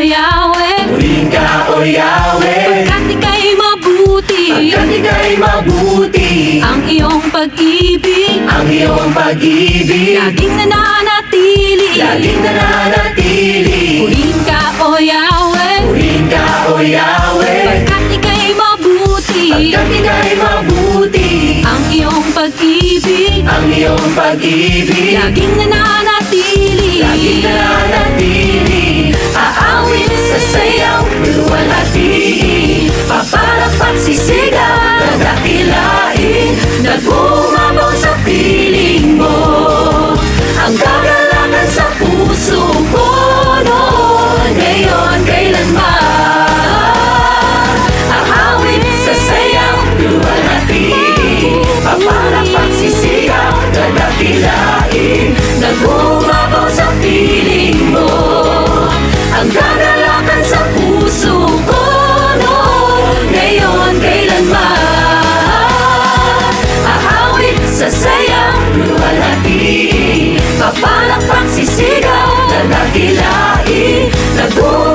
Yahweh. Purihin ka, O Yahweh. Pagkat ika'y mabuti, Pagkat ika'y mabuti, ang iyong pag-ibig ang iyong pag-ibig laging nananatili. laging nananatili. Purihin ka, O Yahweh. Purihin ka, O Yahweh. Pagkat ika'y mabuti, Pagkat ika'y mabuti, ang iyong pag-ibig ang iyong pag-ibig laging nananatili. laging nananatili. Aawit sa sayaw, luwalhati, papalakpak sisigaw, dadakilain, nagbumabaw sa piling mo. Ang kagalakan sa puso ko noon, ngayon, kailanman. Aawit sa sayaw, luwalhati, papalakpak sisigaw, dadakilain, nagbumabaw sa piling mo. Ang kagalakan sa puso ko noon, ngayon, kailanman. Ahawit sa sayang luwalhati, papalakpak sisigaw, dadakilain, nagbumabaw